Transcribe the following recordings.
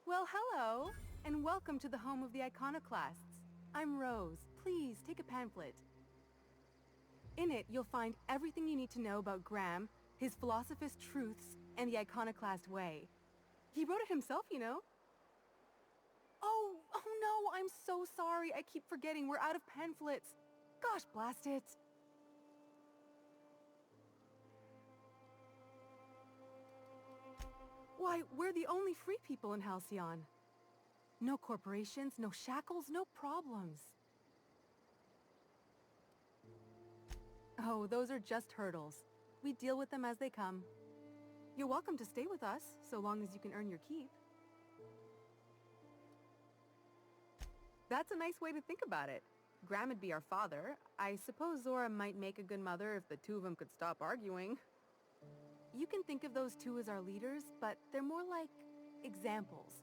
Well, hello, and welcome to the home of the iconoclasts. I'm Rose. Please take a pamphlet. In it, you'll find everything you need to know about Graham, his philosophist truths, and the iconoclast way. He wrote it himself, you know. Oh no, I'm so sorry. I keep forgetting we're out of pamphlets. Gosh, blast it. Why, we're the only free people in Halcyon. No corporations, no shackles, no problems. Oh, those are just hurdles. We deal with them as they come. You're welcome to stay with us, so long as you can earn your keep. That's a nice way to think about it. Graham would be our father. I suppose Zora might make a good mother if the two of them could stop arguing. You can think of those two as our leaders, but they're more like examples.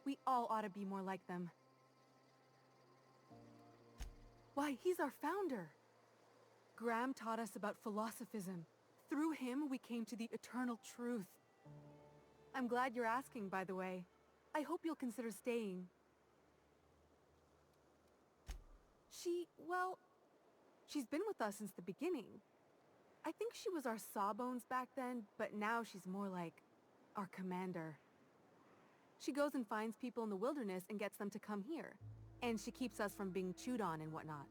We all ought to be more like them. Why, he's our founder. Graham taught us about philosophism. Through him, we came to the eternal truth. I'm glad you're asking, by the way. I hope you'll consider staying. She's been with us since the beginning. I think she was our sawbones back then, but now she's more like our commander. She goes and finds people in the wilderness and gets them to come here. And she keeps us from being chewed on and whatnot.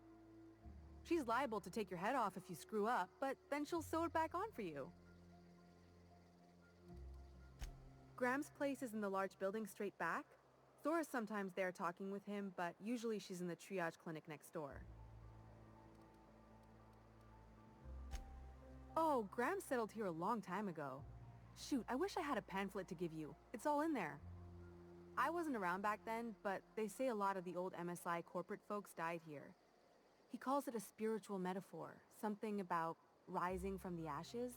She's liable to take your head off if you screw up, but then she'll sew it back on for you. Graham's place is in the large building straight back. Zora's sometimes there talking with him, but usually she's in the triage clinic next door. Oh, Graham settled here a long time ago. Shoot, I wish I had a pamphlet to give you. It's all in there. I wasn't around back then, but they say a lot of the old MSI corporate folks died here. He calls it a spiritual metaphor, something about rising from the ashes.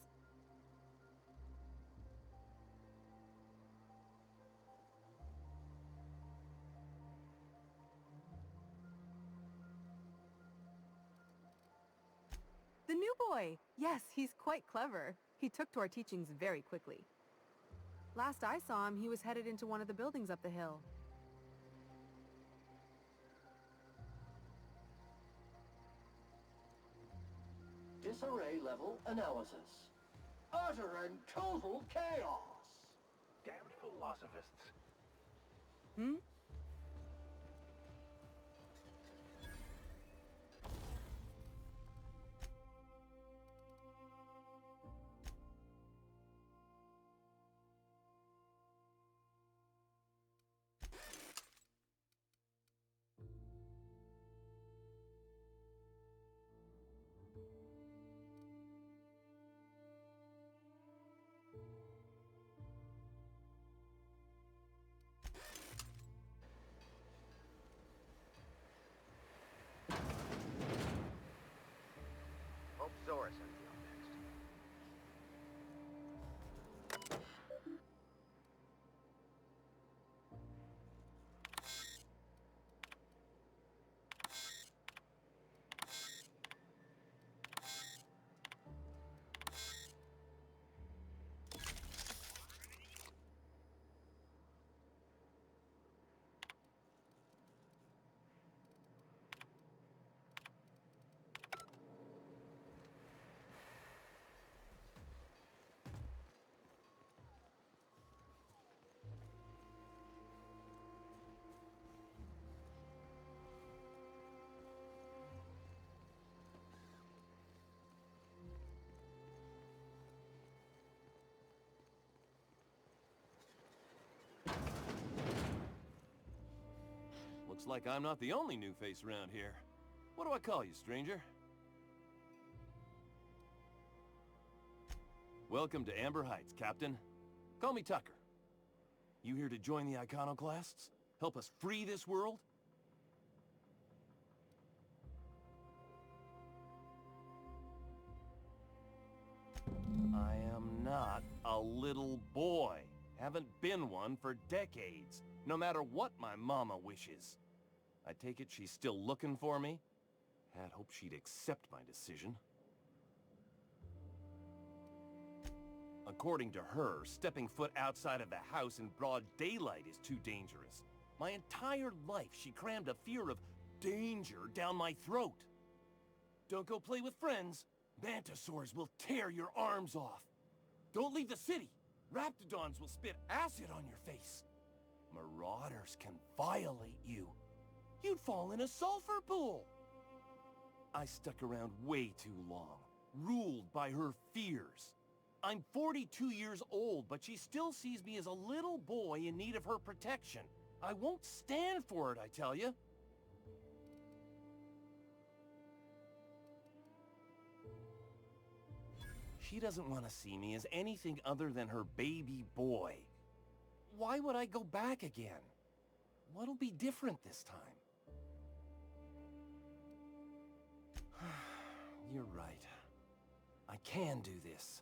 The new boy! Yes, he's quite clever. He took to our teachings very quickly. Last I saw him, he was headed into one of the buildings up the hill. Disarray level analysis. Utter and total chaos! Damned philosophists. Hmm? Hope Zora sends you up next. Looks like I'm not the only new face around here. What do I call you, stranger? Welcome to Amber Heights, Captain. Call me Tucker. You here to join the iconoclasts? Help us free this world? I am not a little boy. Haven't been one for decades, no matter what my mama wishes. I take it she's still looking for me? Had hoped she'd accept my decision. According to her, stepping foot outside of the house in broad daylight is too dangerous. My entire life, she crammed a fear of danger down my throat. Don't go play with friends. Mantisaurs will tear your arms off. Don't leave the city. Raptidons will spit acid on your face. Marauders can violate you. You'd fall in a sulfur pool. I stuck around way too long, ruled by her fears. I'm 42 years old, but she still sees me as a little boy in need of her protection. I won't stand for it, I tell you. She doesn't want to see me as anything other than her baby boy. Why would I go back again? What'll be different this time? You're right. I can do this.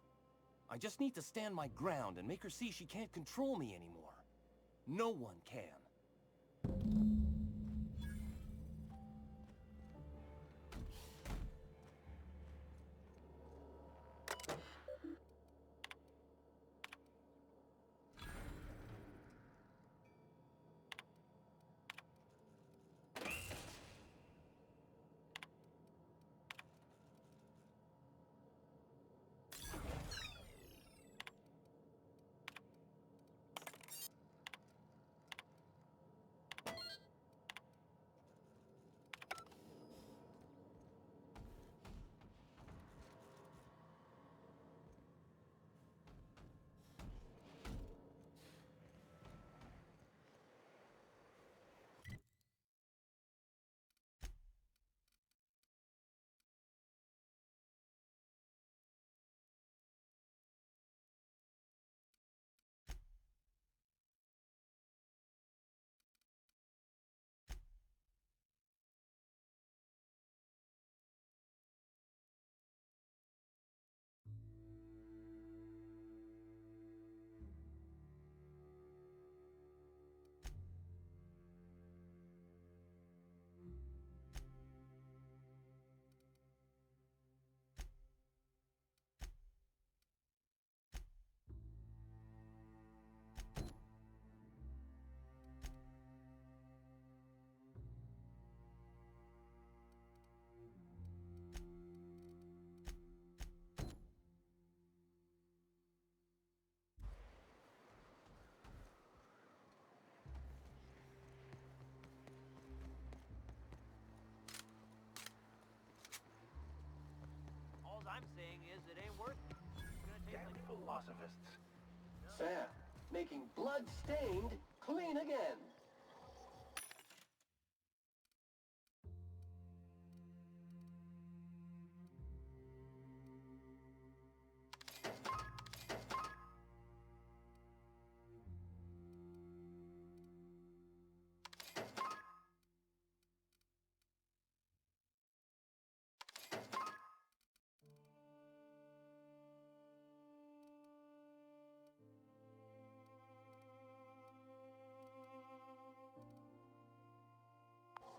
I just need to stand my ground and make her see she can't control me anymore. No one can. All I'm saying is it ain't worth it. It's gonna taste like Philosophists. Sam, making blood-stained clean again.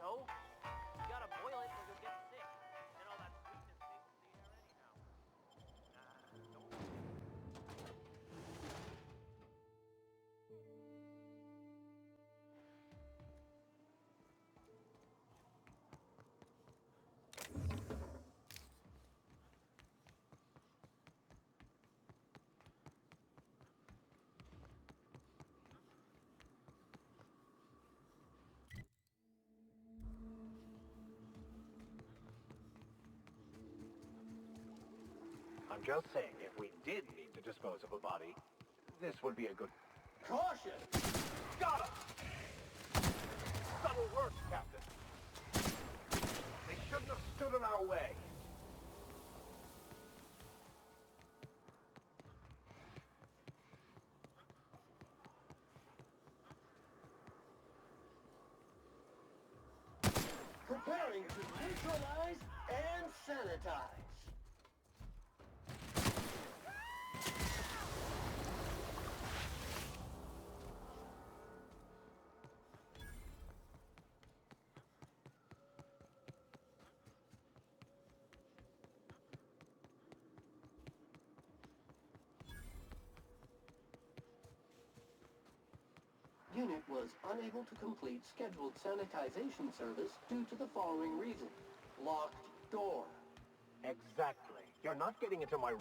So, you gotta boil it or you'll get sick. And all that sweetness stays in the air anyhow. Don't. I'm just saying, if we did need to dispose of a body, this would be a good... Caution! Got him! Subtle work, Captain. They shouldn't have stood in our way. Preparing to neutralize and sanitize. unit was unable to complete scheduled sanitization service due to the following reason. Locked door. Exactly. You're not getting into my...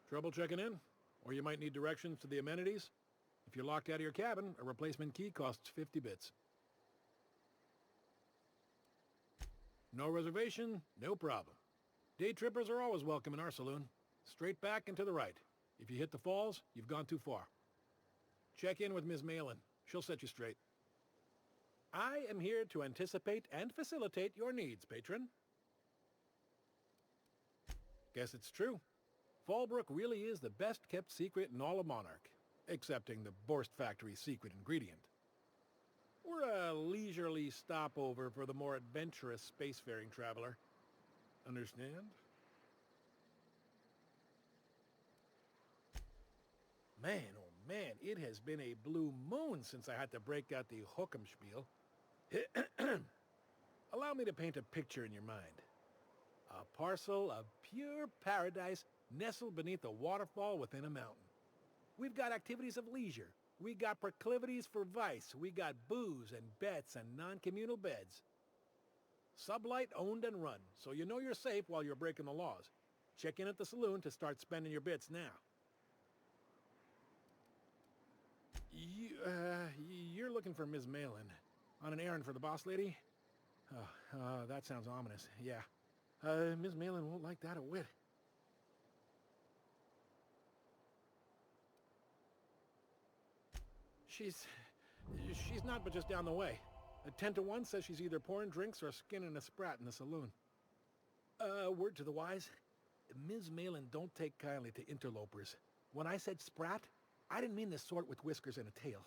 Trouble checking in? Or you might need directions to the amenities? If you're locked out of your cabin, a replacement key costs 50 bits. No reservation, no problem. Day trippers are always welcome in our saloon. Straight back and to the right. If you hit the falls, you've gone too far. Check in with Ms. Malin. She'll set you straight. I am here to anticipate and facilitate your needs, patron. Guess it's true. Fallbrook really is the best-kept secret in all of Monarch, excepting the Borst Factory's secret ingredient. We're a leisurely stopover for the more adventurous spacefaring traveler. Understand? Man, oh man, it has been a blue moon since I had to break out the hook'em spiel. Allow me to paint a picture in your mind. A parcel of pure paradise nestled beneath a waterfall within a mountain. We've got activities of leisure. We got proclivities for vice. We got booze and bets and non-communal beds. Sublight owned and run, so you know you're safe while you're breaking the laws. Check in at the saloon to start spending your bits now. You're looking for Ms. Malin. On an errand for the boss lady? That sounds ominous. Yeah. Ms. Malin won't like that a whit. She's not but just down the way. A 10 to 1 says she's either pouring drinks or skinning a sprat in the saloon. Word to the wise, Ms. Malin don't take kindly to interlopers. When I said sprat, I didn't mean the sort with whiskers and a tail.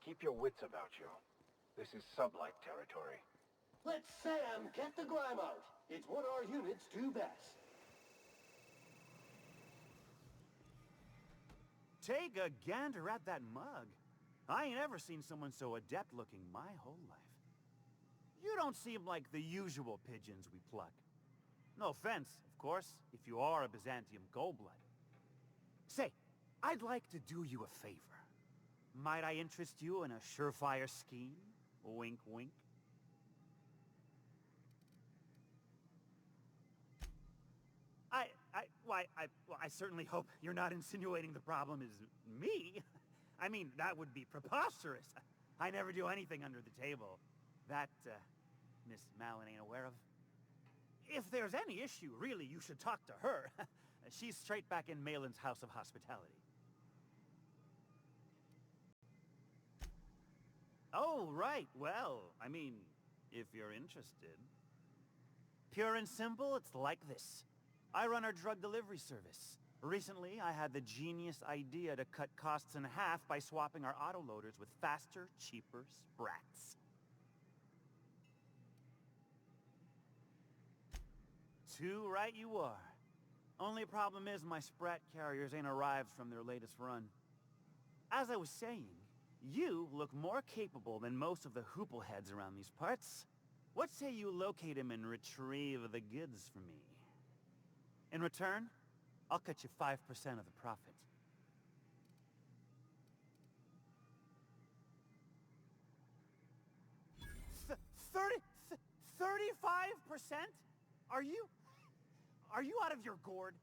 Keep your wits about you. This is sublight territory. Let Sam get the grime out. It's what our units do best. Take a gander at that mug. I ain't ever seen someone so adept looking my whole life. You don't seem like the usual pigeons we pluck. No offense, of course, if you are a Byzantium gold-blood. Say, I'd like to do you a favor. Might I interest you in a surefire scheme? Wink, wink. I certainly hope you're not insinuating the problem is me. I mean, that would be preposterous. I never do anything under the table. That, Miss Malin ain't aware of. If there's any issue, really, you should talk to her. She's straight back in Malin's House of Hospitality. Oh, right. Well, I mean, if you're interested. Pure and simple, it's like this. I run our drug delivery service. Recently, I had the genius idea to cut costs in half by swapping our autoloaders with faster, cheaper sprats. Too right you are. Only problem is my sprat carriers ain't arrived from their latest run. As I was saying, you look more capable than most of the hoople heads around these parts. What say you locate him and retrieve the goods for me? In return, I'll cut you 5% of the profit. 35%? Are you out of your gourd?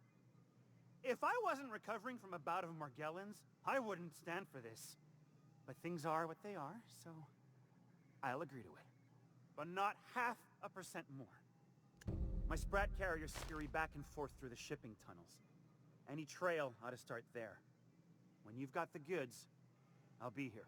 If I wasn't recovering from a bout of Margellans, I wouldn't stand for this. But things are what they are, so I'll agree to it. But not 0.5% more. My sprat carriers scurry back and forth through the shipping tunnels. Any trail ought to start there. When you've got the goods, I'll be here.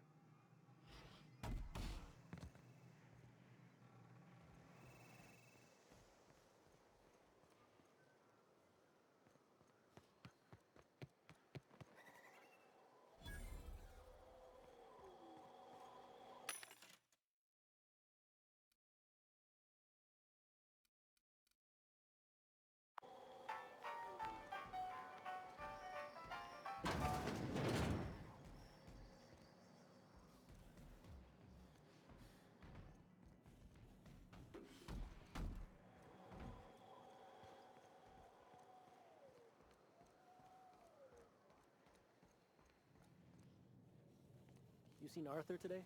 You seen Arthur today?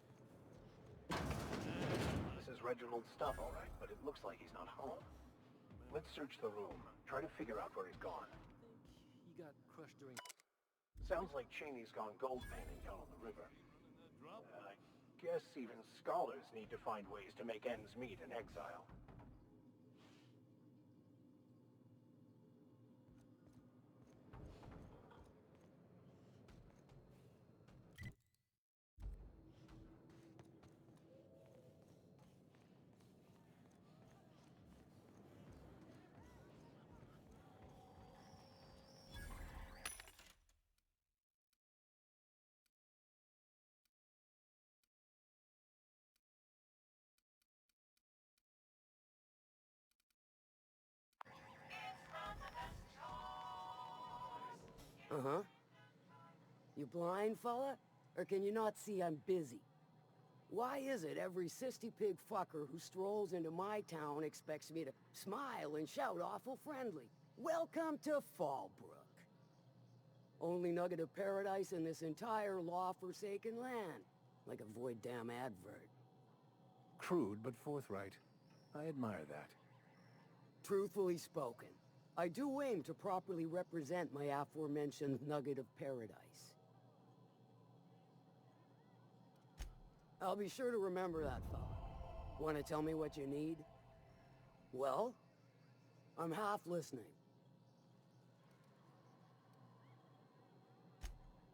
This is Reginald's stuff, all right, but it looks like he's not home. Let's search the room. Try to figure out where he's gone. He got crushed during... Sounds like Cheney's gone gold panning down on the river. I guess even scholars need to find ways to make ends meet in exile. Uh-huh. You blind, fella? Or can you not see I'm busy? Why is it every sissy pig fucker who strolls into my town expects me to smile and shout awful friendly? Welcome to Fallbrook. Only nugget of paradise in this entire law-forsaken land. Like a void damn advert. Crude but forthright. I admire that. Truthfully spoken, I do aim to properly represent my aforementioned nugget of paradise. I'll be sure to remember that, fella. Want to tell me what you need? Well, I'm half listening.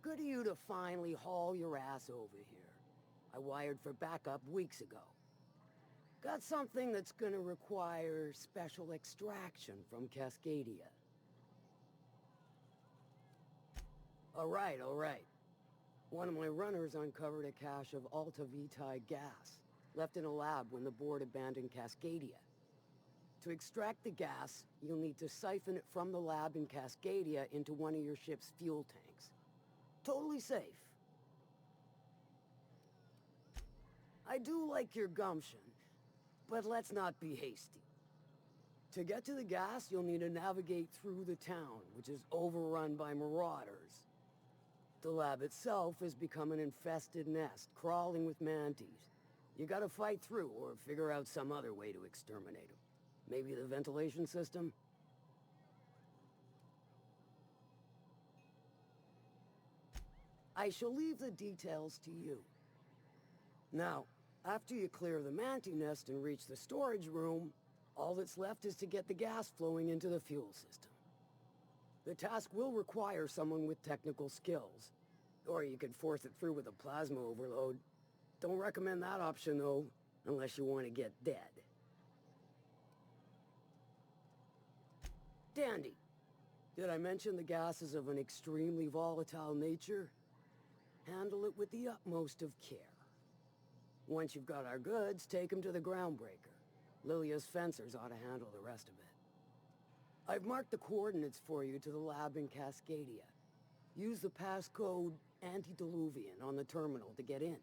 Good of you to finally haul your ass over here. I wired for backup weeks ago. Got something that's gonna require special extraction from Cascadia. All right. One of my runners uncovered a cache of Alta Vitae gas, left in a lab when the board abandoned Cascadia. To extract the gas, you'll need to siphon it from the lab in Cascadia into one of your ship's fuel tanks. Totally safe. I do like your gumption, but let's not be hasty. To get to the gas, you'll need to navigate through the town, which is overrun by marauders. The lab itself has become an infested nest, crawling with mantis. You gotta fight through, or figure out some other way to exterminate them. Maybe the ventilation system? I shall leave the details to you. Now, after you clear the mantis nest and reach the storage room, all that's left is to get the gas flowing into the fuel system. The task will require someone with technical skills. Or you could force it through with a plasma overload. Don't recommend that option, though, unless you want to get dead. Dandy. Did I mention the gas is of an extremely volatile nature? Handle it with the utmost of care. Once you've got our goods, take them to the groundbreaker. Lilia's fencers ought to handle the rest of it. I've marked the coordinates for you to the lab in Cascadia. Use the passcode Antediluvian on the terminal to get in.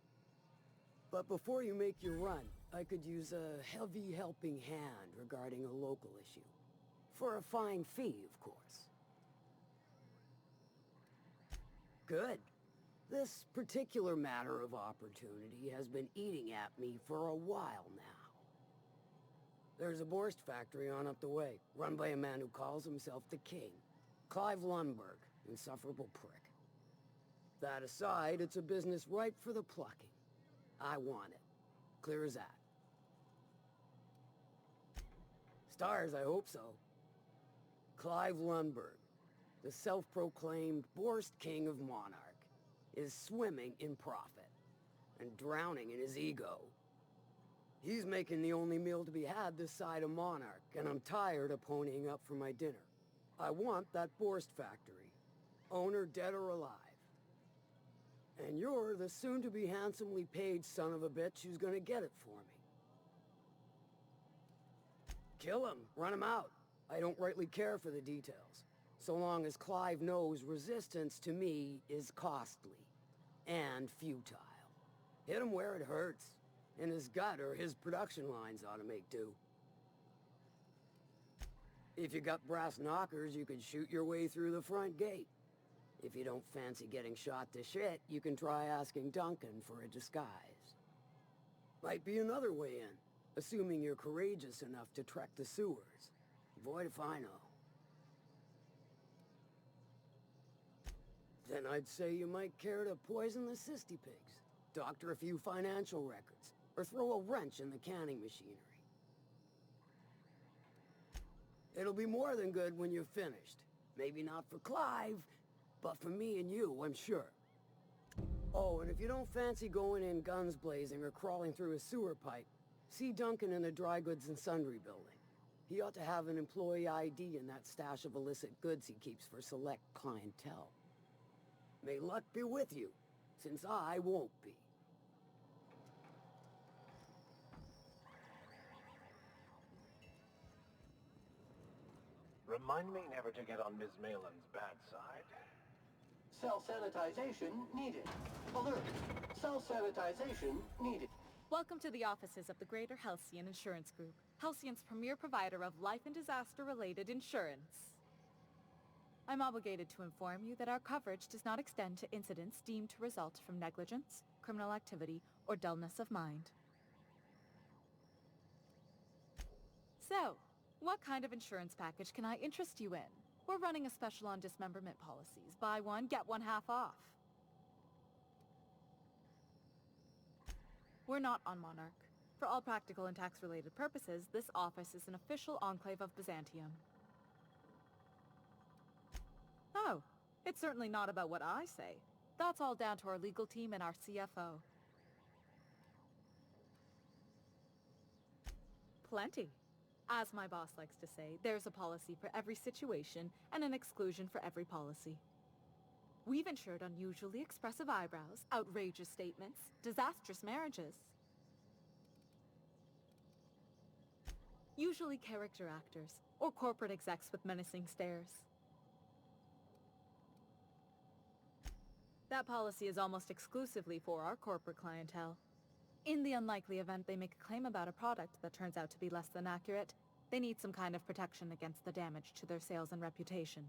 But before you make your run, I could use a heavy helping hand regarding a local issue. For a fine fee, of course. Good. This particular matter of opportunity has been eating at me for a while now. There's a Borst factory on up the way, run by a man who calls himself the King. Clive Lundberg, insufferable prick. That aside, it's a business ripe for the plucking. I want it. Clear as that. Stars, I hope so. Clive Lundberg, the self-proclaimed Borst King of Monarch, is swimming in profit and drowning in his ego. He's making the only meal to be had this side of Monarch, and I'm tired of ponying up for my dinner. I want that Borst factory, owner dead or alive. And you're the soon-to-be handsomely paid son of a bitch who's gonna get it for me. Kill him, run him out. I don't rightly care for the details, so long as Clive knows resistance to me is costly and futile. Hit him where it hurts. In his gut, or his production lines ought to make do. If you got brass knockers, you could shoot your way through the front gate. If you don't fancy getting shot to shit, you can try asking Duncan for a disguise. Might be another way in, assuming you're courageous enough to trek the sewers. Boy, if I know. Then I'd say you might care to poison the cysty pigs, doctor a few financial records, or throw a wrench in the canning machinery. It'll be more than good when you're finished. Maybe not for Clive, but for me and you, I'm sure. Oh, and if you don't fancy going in guns blazing or crawling through a sewer pipe, see Duncan in the dry goods and sundry building. He ought to have an employee ID in that stash of illicit goods he keeps for select clientele. May luck be with you, since I won't be. Remind me never to get on Ms. Malin's bad side. Self-sanitization needed. Alert. Self-sanitization needed. Welcome to the offices of the Greater Halcyon Insurance Group, Halcyon's premier provider of life and disaster-related insurance. I'm obligated to inform you that our coverage does not extend to incidents deemed to result from negligence, criminal activity, or dullness of mind. So, what kind of insurance package can I interest you in? We're running a special on dismemberment policies. Buy one, get one half off. We're not on Monarch. For all practical and tax-related purposes, this office is an official enclave of Byzantium. Oh, it's certainly not about what I say. That's all down to our legal team and our CFO. Plenty. As my boss likes to say, there's a policy for every situation and an exclusion for every policy. We've insured unusually expressive eyebrows, outrageous statements, disastrous marriages. Usually character actors, or corporate execs with menacing stares. That policy is almost exclusively for our corporate clientele. In the unlikely event they make a claim about a product that turns out to be less than accurate, they need some kind of protection against the damage to their sales and reputation.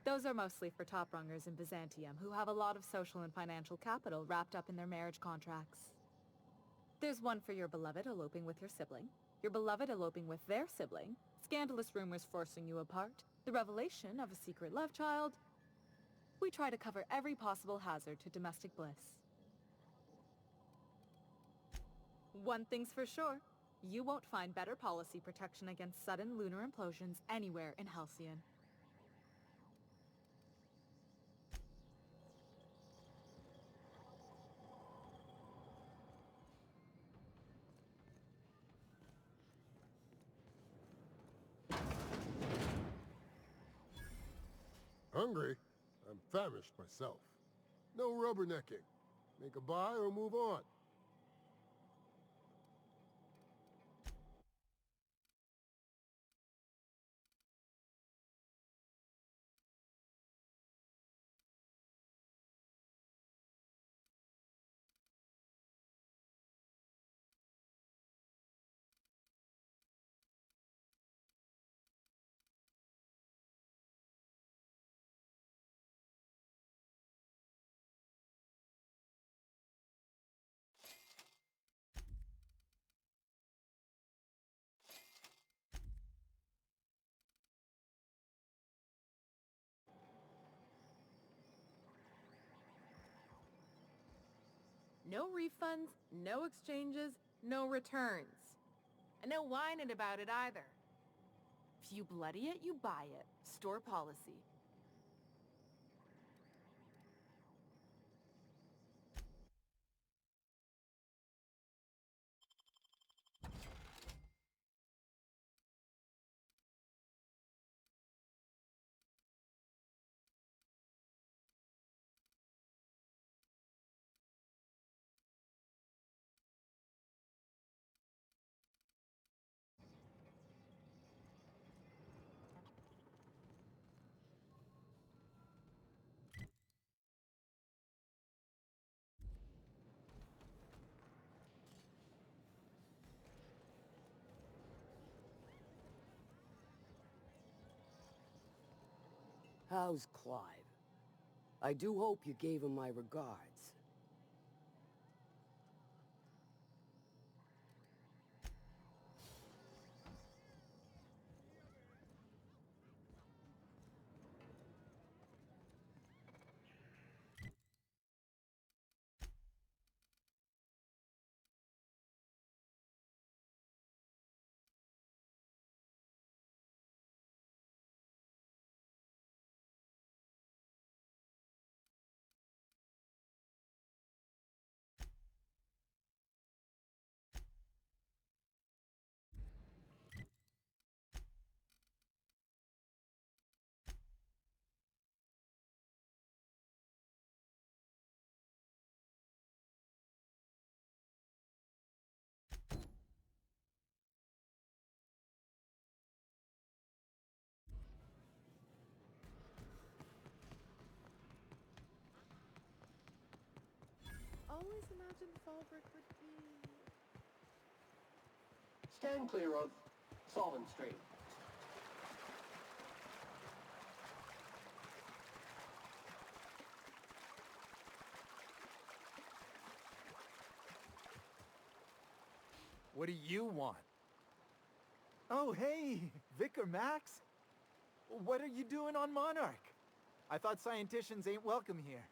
Those are mostly for top-rungers in Byzantium who have a lot of social and financial capital wrapped up in their marriage contracts. There's one for your beloved eloping with your sibling, your beloved eloping with their sibling, scandalous rumors forcing you apart, the revelation of a secret love child. We try to cover every possible hazard to domestic bliss. One thing's for sure, you won't find better policy protection against sudden lunar implosions anywhere in Halcyon. Hungry? I'm famished myself. No rubbernecking. Make a buy or move on. No refunds, no exchanges, no returns. And no whining about it either. If you bloody it, you buy it. Store policy. How's Clive? I do hope you gave him my regards. Always imagined Falbrook would be... Stand clear of Solvent Street. What do you want? Oh, hey, Vicar Max. What are you doing on Monarch? I thought scienticians ain't welcome here.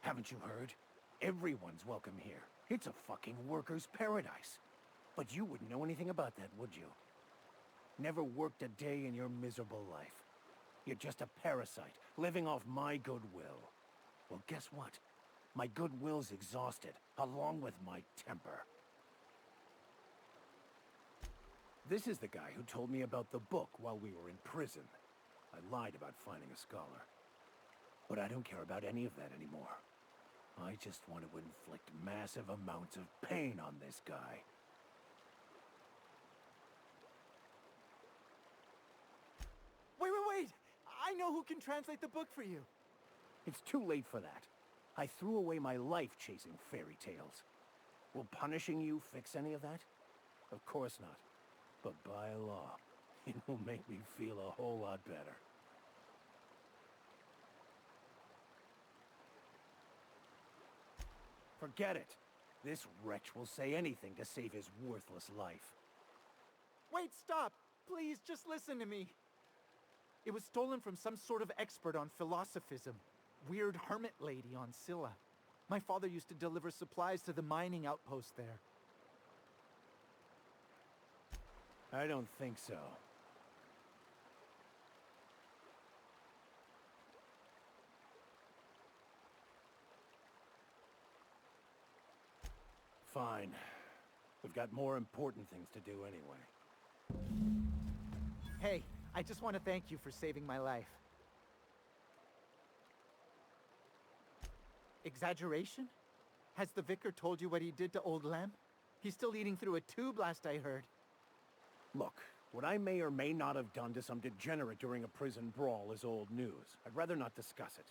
Haven't you heard? Everyone's welcome here. It's a fucking worker's paradise. But you wouldn't know anything about that, would you? Never worked a day in your miserable life. You're just a parasite, living off my goodwill. Well, guess what? My goodwill's exhausted, along with my temper. This is the guy who told me about the book while we were in prison. I lied about finding a scholar. But I don't care about any of that anymore. I just want to inflict massive amounts of pain on this guy. Wait! I know who can translate the book for you. It's too late for that. I threw away my life chasing fairy tales. Will punishing you fix any of that? Of course not. But by law, it will make me feel a whole lot better. Forget it. This wretch will say anything to save his worthless life. Wait, stop! Please, just listen to me. It was stolen from some sort of expert on philosophism. Weird hermit lady on Scylla. My father used to deliver supplies to the mining outpost there. I don't think so. Fine. We've got more important things to do anyway. Hey, I just want to thank you for saving my life. Exaggeration? Has the vicar told you what he did to old Lem? He's still eating through a tube last I heard. Look, what I may or may not have done to some degenerate during a prison brawl is old news. I'd rather not discuss it.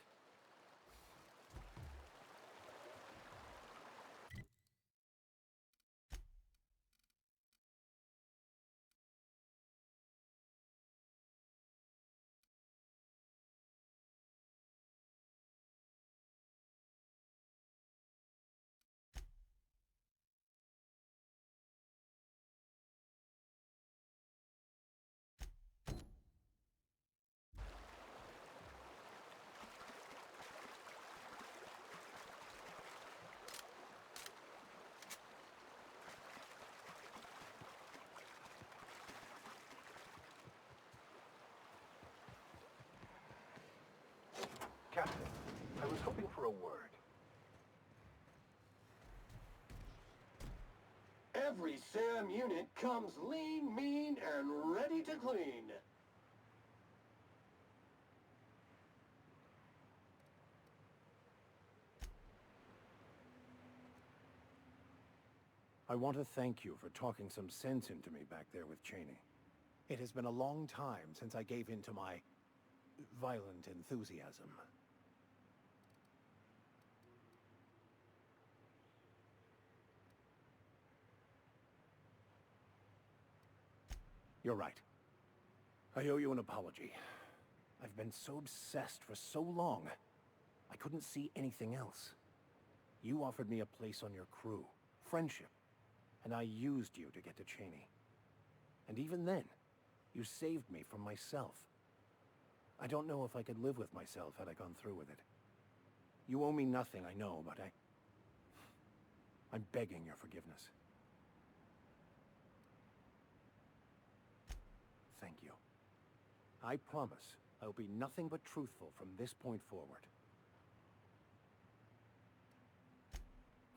Captain, I was hoping for a word. Every SAM unit comes lean, mean, and ready to clean. I want to thank you for talking some sense into me back there with Cheney. It has been a long time since I gave in to my violent enthusiasm. You're right. I owe you an apology. I've been so obsessed for so long, I couldn't see anything else. You offered me a place on your crew, friendship, and I used you to get to Cheney. And even then, you saved me from myself. I don't know if I could live with myself had I gone through with it. You owe me nothing, I know, but I'm begging your forgiveness. Thank you. I promise I'll be nothing but truthful from this point forward.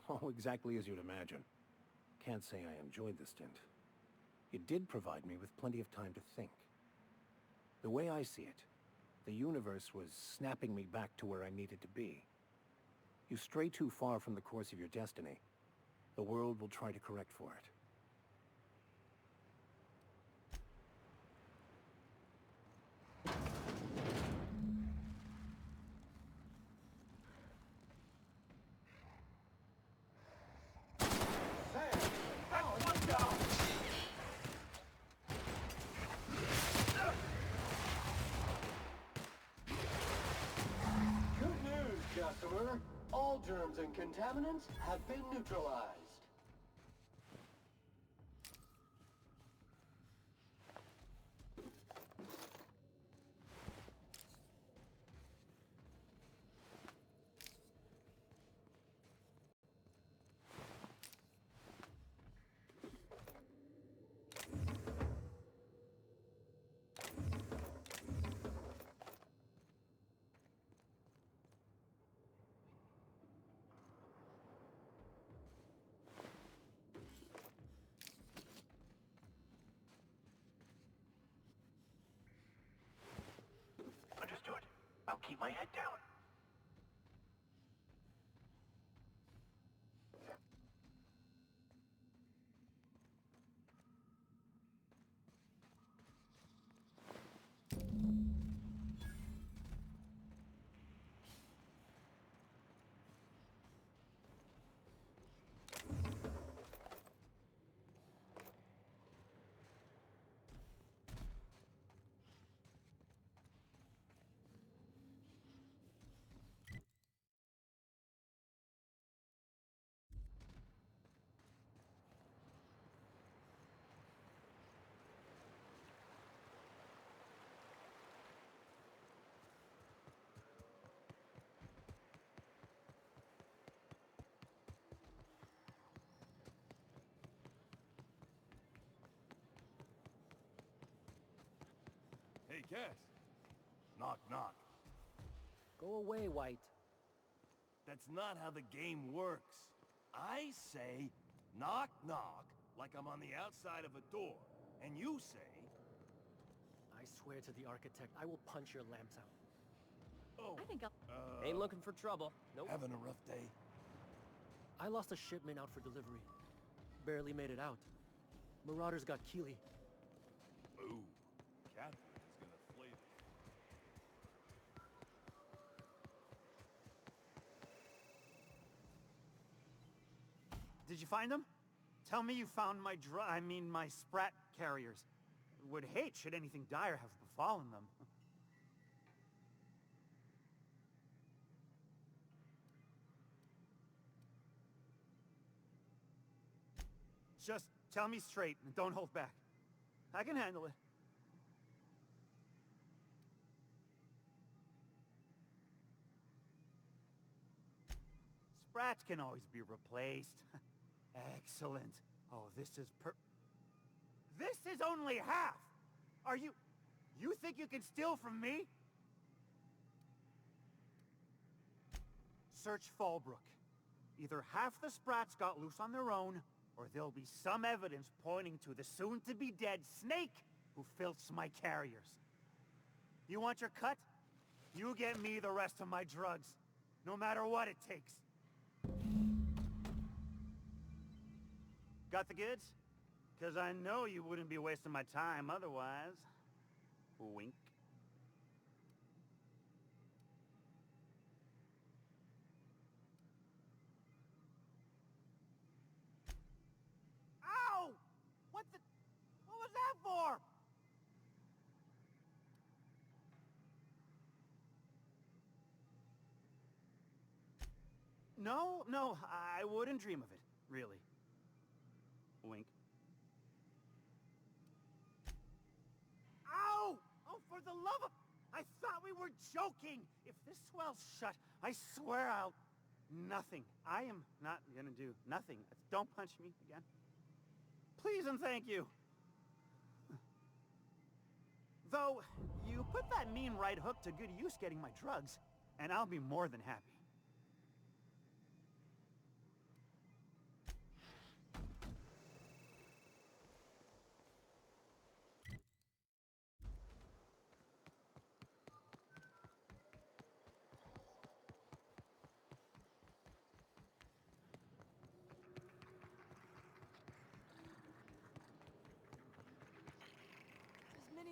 Oh, exactly as you'd imagine. Can't say I enjoyed the stint. It did provide me with plenty of time to think. The way I see it, the universe was snapping me back to where I needed to be. You stray too far from the course of your destiny, the world will try to correct for it. Good news, customer. All germs and contaminants have been neutralized. Understood. I'll keep my head down. Hey, Cass. Knock, knock. Go away, White. That's not how the game works. I say, knock, knock, like I'm on the outside of a door. And you say... I swear to the architect, I will punch your lamps out. Oh, I think I'll... Ain't looking for trouble. Nope. having a rough day? I lost a shipment out for delivery. Barely made it out. Marauders got Keely. Ooh, Catherine is gonna flay this. Did you find them? Tell me you found my my sprat carriers. Would hate should anything dire have befallen them. Just tell me straight and don't hold back. I can handle it. Sprats can always be replaced. Excellent. Oh, this is only half! Are you think you can steal from me? Search Fallbrook. Either half the Sprats got loose on their own, or there'll be some evidence pointing to the soon-to-be-dead Snake who filched my carriers. You want your cut? You get me the rest of my drugs, no matter what it takes. Got the goods? 'Cause I know you wouldn't be wasting my time otherwise. Wink. Ow! What was that for? No, no, I wouldn't dream of it, really. Wink. Ow! Oh, for the love of... I thought we were joking! If this swell's shut, I swear I'll... Nothing. I am not gonna do nothing. Don't punch me again. Please and thank you. Though, you put that mean right hook to good use getting my drugs, and I'll be more than happy.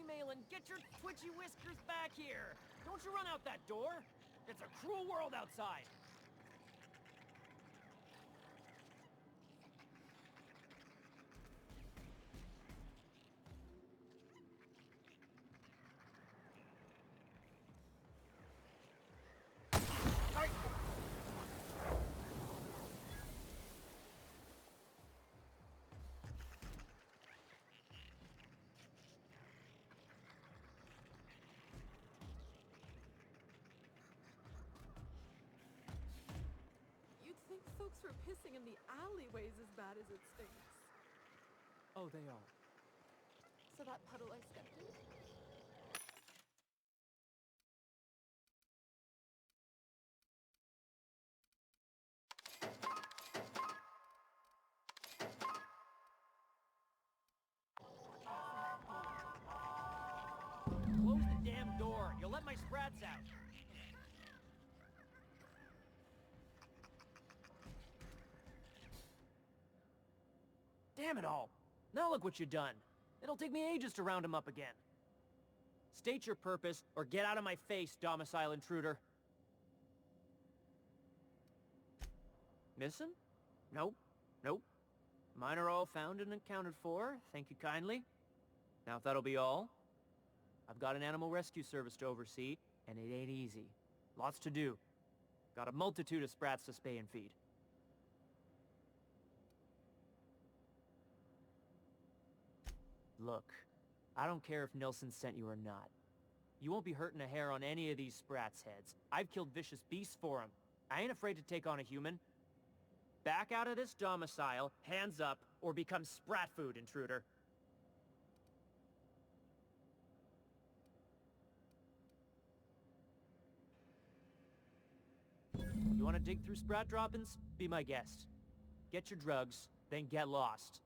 Malin, get your twitchy whiskers back here! Don't you run out that door! It's a cruel world outside! Folks were pissing in the alleyways as bad as it stinks. Oh, they are. So that puddle I stepped in? Close the damn door. You'll let my sprats out. Damn it all! Now look what you've done. It'll take me ages to round him up again. State your purpose, or get out of my face, domicile intruder. Missing? Nope. Nope. Mine are all found and accounted for, thank you kindly. Now if that'll be all, I've got an animal rescue service to oversee, and it ain't easy. Lots to do. Got a multitude of sprats to spay and feed. Look, I don't care if Nelson sent you or not. You won't be hurting a hair on any of these sprats' heads. I've killed vicious beasts for them. I ain't afraid to take on a human. Back out of this domicile, hands up, or become sprat food, intruder. You want to dig through sprat droppings? Be my guest. Get your drugs, then get lost.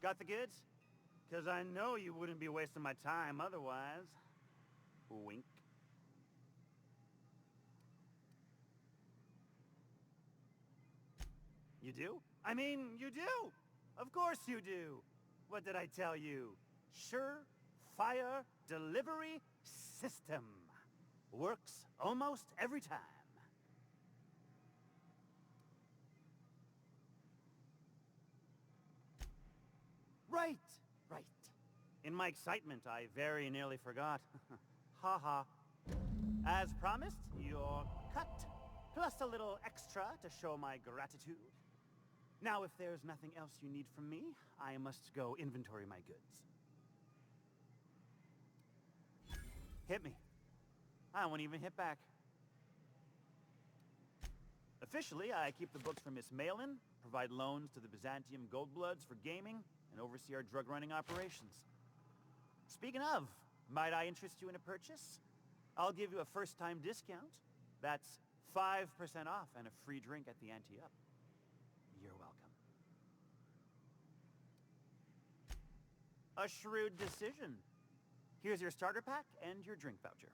Got the goods? 'Cause I know you wouldn't be wasting my time otherwise. Wink. You do? I mean, you do! Of course you do! What did I tell you? Sure-fire delivery system. Works almost every time. Right, right. In my excitement, I very nearly forgot. Ha ha. As promised, your cut, plus a little extra to show my gratitude. Now, if there's nothing else you need from me, I must go inventory my goods. Hit me. I won't even hit back. Officially, I keep the books for Miss Malin, provide loans to the Byzantium Goldbloods for gaming, and oversee our drug-running operations. Speaking of, might I interest you in a purchase? I'll give you a first-time discount. That's 5% off and a free drink at the ante-up. You're welcome. A shrewd decision. Here's your starter pack and your drink voucher.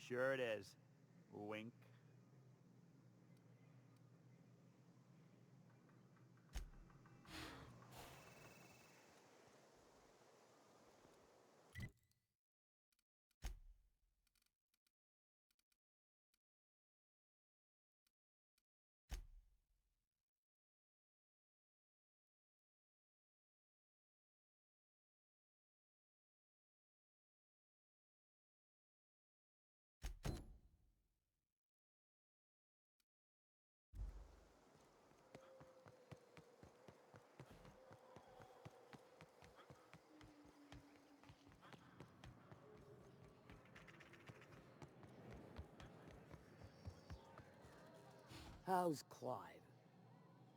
Sure it is. Wink. How's Clive?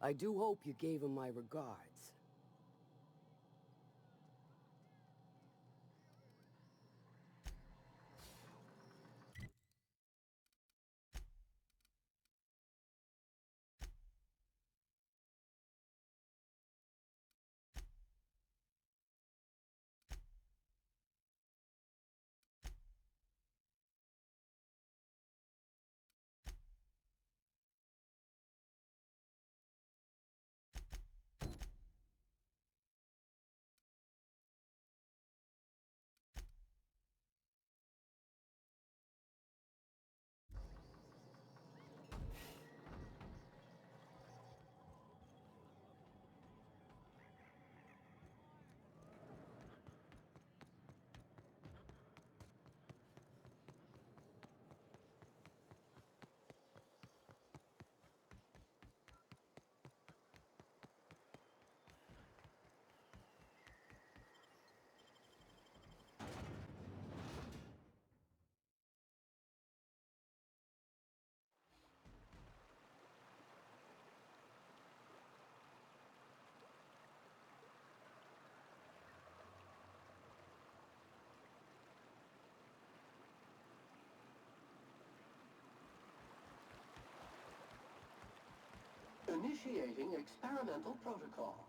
I do hope you gave him my regards. Initiating experimental protocol.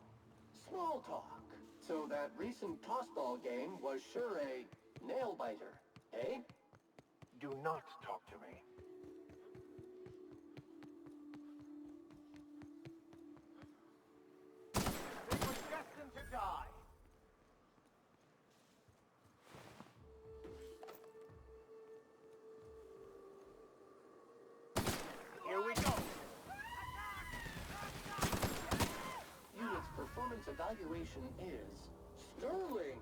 Small talk. So that recent tossball game was sure a nail-biter, eh? Do not talk to me. They were destined to die. Here we go. Unit's performance evaluation is sterling.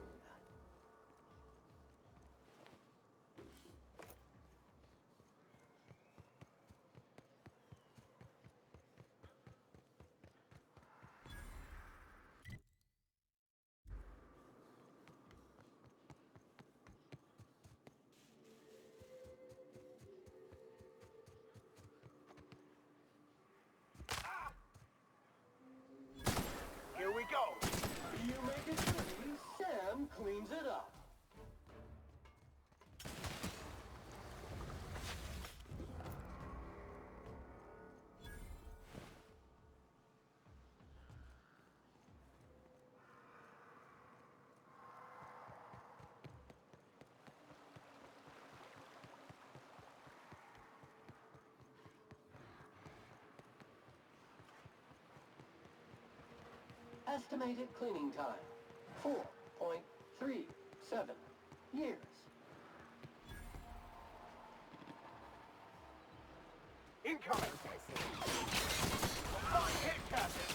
Here we go. You make it pretty, Sam cleans it up. Estimated cleaning time, 4.37 years. Incoming. Fine hit, Captain.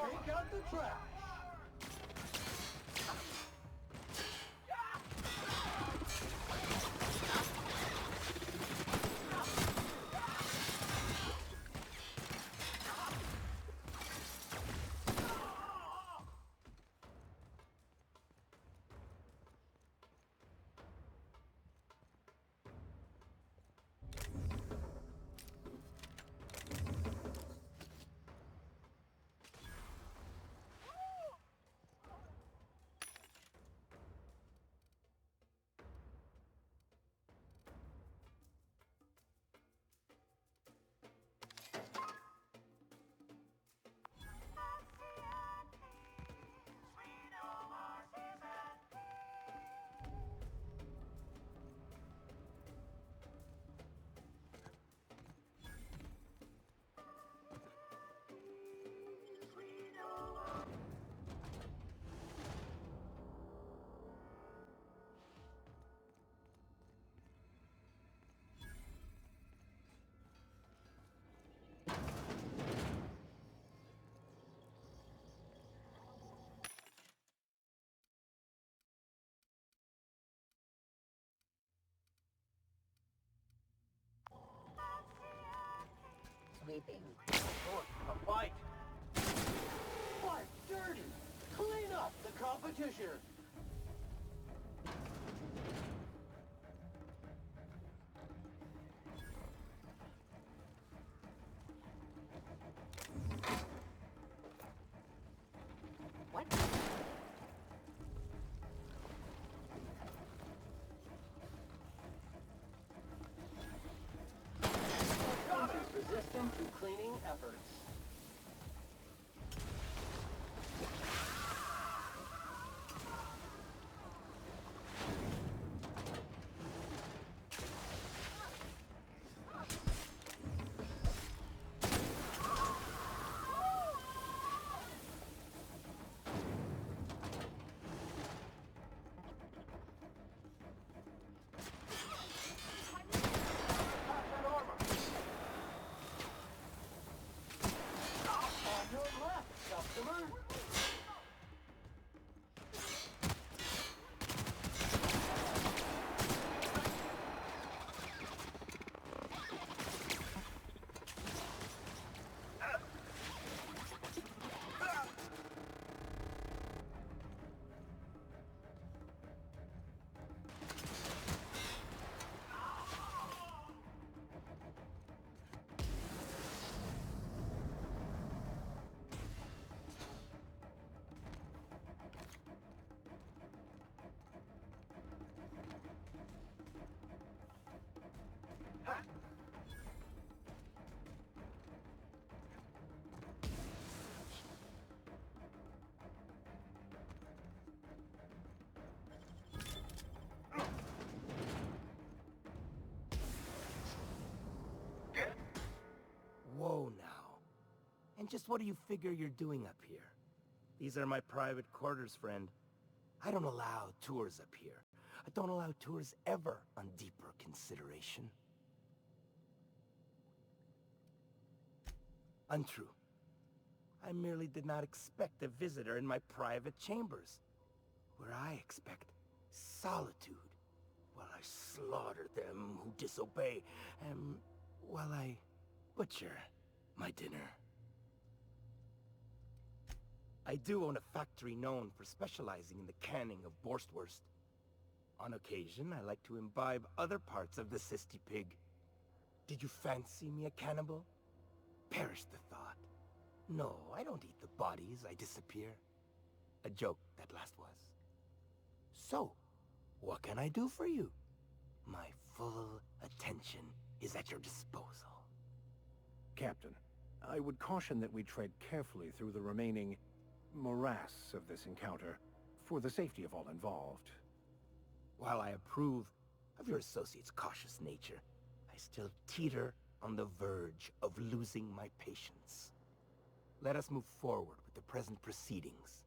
Take out the trash. sweeping. A fight! What dirty? Clean up the competition. What? Resistant to cleaning efforts. Whoa now. And just what do you figure you're doing up here? These are my private quarters, friend. I don't allow tours up here. I don't allow tours ever on deeper consideration. Untrue. I merely did not expect a visitor in my private chambers, where I expect solitude, while I slaughter them who disobey, and while I butcher my dinner. I do own a factory known for specializing in the canning of Borstwurst. On occasion, I like to imbibe other parts of the cysty pig. Did you fancy me a cannibal? Perish the thought. No, I don't eat the bodies, I disappear. A joke, that last was. So, what can I do for you? My full attention is at your disposal. Captain, I would caution that we tread carefully through the remaining morass of this encounter, for the safety of all involved. While I approve of your associate's cautious nature, I still teeter on the verge of losing my patience. Let us move forward with the present proceedings.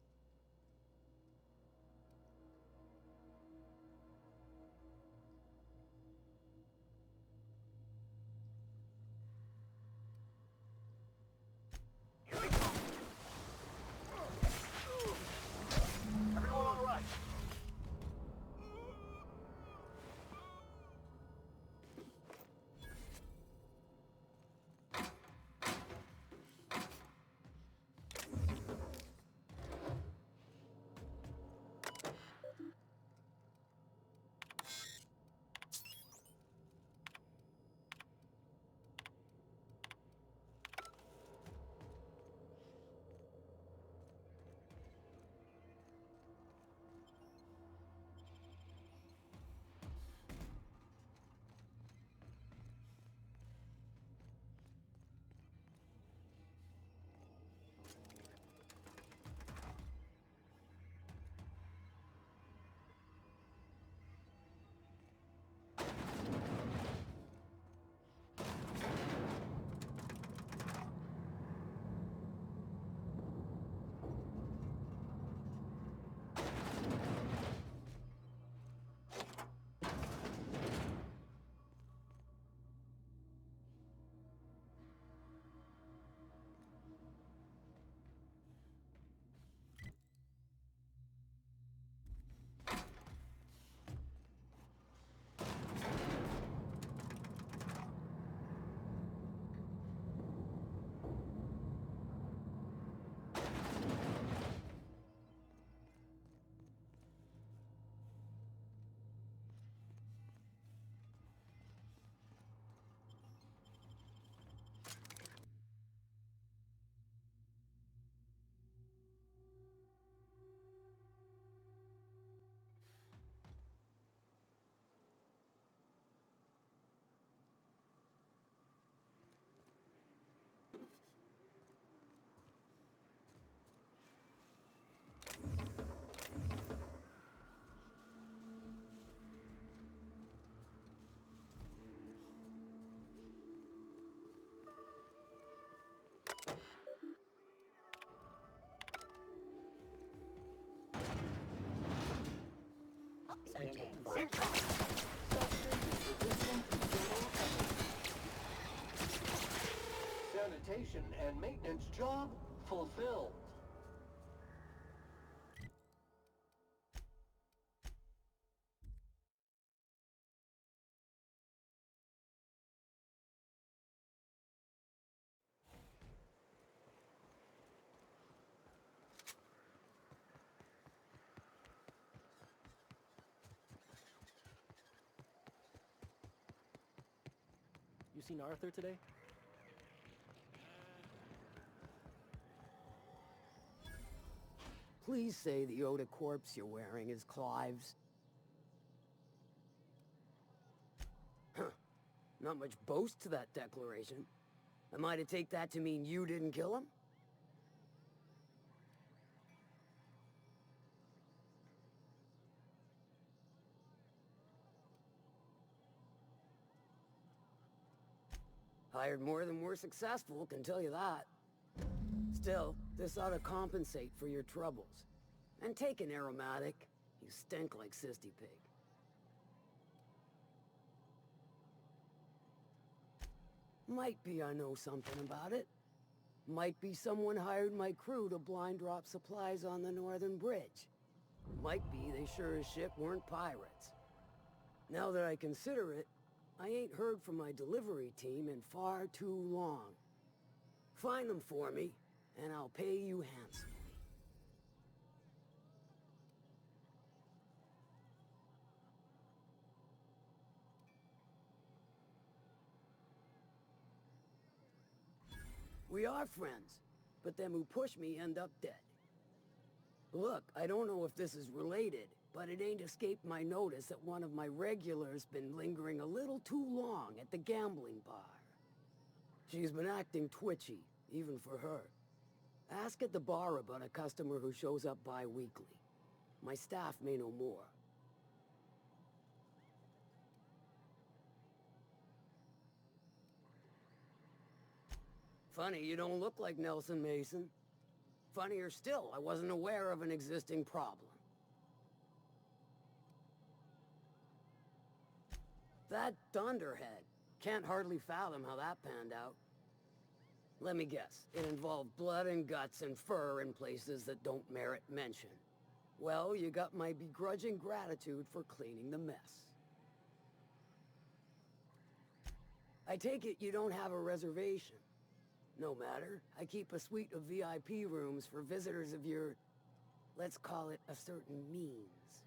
renovation and maintenance job fulfilled. You seen Arthur today? Please say the Yoda corpse you're wearing is Clive's. Huh. Not much boast to that declaration. Am I to take that to mean you didn't kill him? Hired more than we're successful, can tell you that. Still, this ought to compensate for your troubles. And take an aromatic. You stink like Sissy Pig. Might be I know something about it. Might be someone hired my crew to blind drop supplies on the Northern Bridge. Might be they sure as shit weren't pirates. Now that I consider it, I ain't heard from my delivery team in far too long. Find them for me, and I'll pay you handsomely. We are friends, but them who push me end up dead. Look, I don't know if this is related, but it ain't escaped my notice that one of my regulars been lingering a little too long at the gambling bar. She's been acting twitchy, even for her. Ask at the bar about a customer who shows up bi-weekly. My staff may know more. Funny, you don't look like Nelson Mason. Funnier still, I wasn't aware of an existing problem. That Dunderhead. Can't hardly fathom how that panned out. Let me guess, it involved blood and guts and fur in places that don't merit mention. Well, you got my begrudging gratitude for cleaning the mess. I take it you don't have a reservation. No matter, I keep a suite of VIP rooms for visitors of your, let's call it a certain means.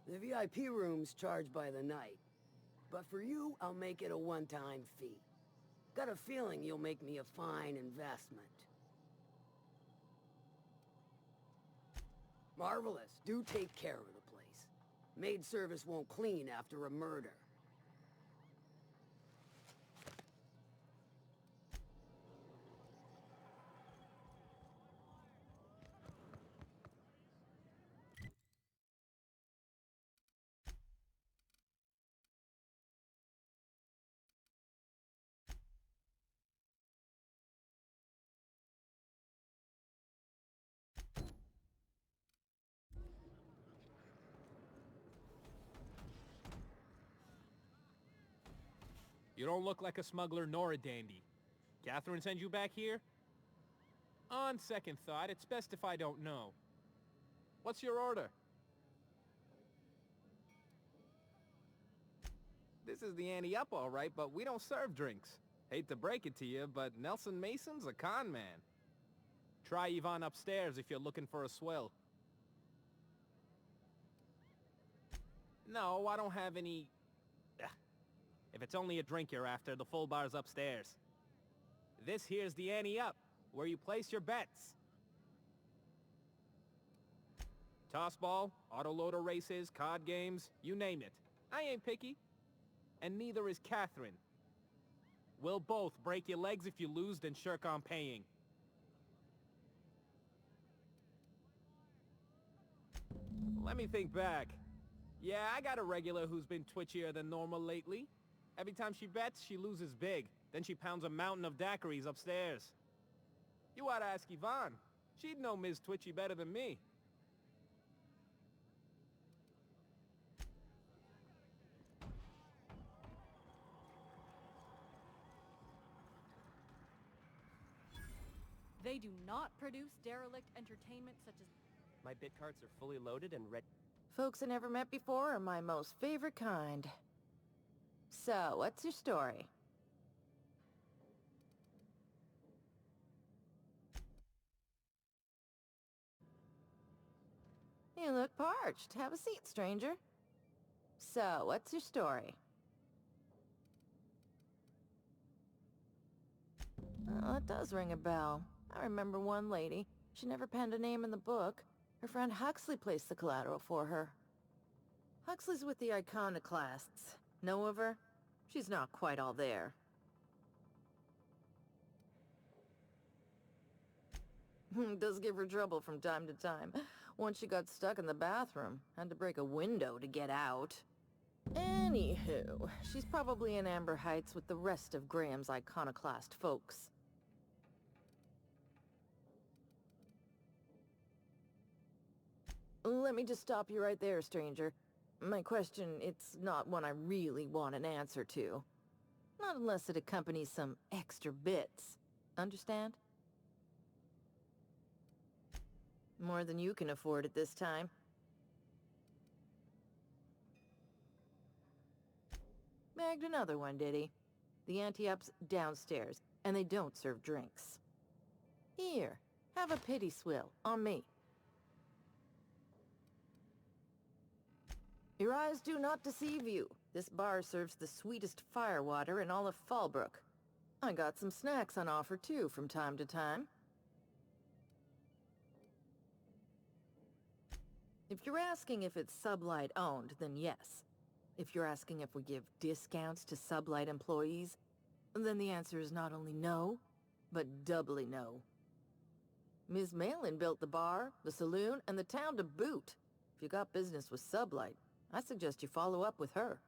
The VIP rooms charge by the night, but for you, I'll make it a one-time fee. Got a feeling you'll make me a fine investment. Marvelous, do take care of the place. Maid service won't clean after a murder. You don't look like a smuggler nor a dandy. Catherine sends you back here? On second thought, it's best if I don't know. What's your order? This is the ante up, all right, but we don't serve drinks. Hate to break it to you, but Nelson Mason's a con man. Try Yvonne upstairs if you're looking for a swell. No, I don't have any... If it's only a drink you're after, the full bar's upstairs. This here's the ante up, where you place your bets. Tossball, autoloader races, card games, you name it. I ain't picky. And neither is Catherine. We'll both break your legs if you lose, then shirk on paying. Let me think back. Yeah, I got a regular who's been twitchier than normal lately. Every time she bets, she loses big. Then she pounds a mountain of daiquiris upstairs. You ought to ask Yvonne. She'd know Ms. Twitchy better than me. They do not produce derelict entertainment such as... My bit carts are fully loaded and ready. Folks I never met before are my most favorite kind. So, what's your story? You look parched. Have a seat, stranger. So, what's your story? Oh, that does ring a bell. I remember one lady. She never penned a name in the book. Her friend Huxley placed the collateral for her. Huxley's with the iconoclasts. Know of her? She's not quite all there. Does give her trouble from time to time. Once she got stuck in the bathroom. Had to break a window to get out. Anywho, she's probably in Amber Heights with the rest of Graham's iconoclast folks. Let me just stop you right there, stranger. My question, it's not one I really want an answer to. Not unless it accompanies some extra bits. Understand? More than you can afford at this time. Bagged another one, did he? The anti-up's downstairs, and they don't serve drinks. Here, have a pity swill, on me. Your eyes do not deceive you. This bar serves the sweetest firewater in all of Fallbrook. I got some snacks on offer too from time to time. If you're asking if it's Sublight owned, then yes. If you're asking if we give discounts to Sublight employees, then the answer is not only no, but doubly no. Ms. Malin built the bar, the saloon, and the town to boot. If you got business with Sublight, I suggest you follow up with her.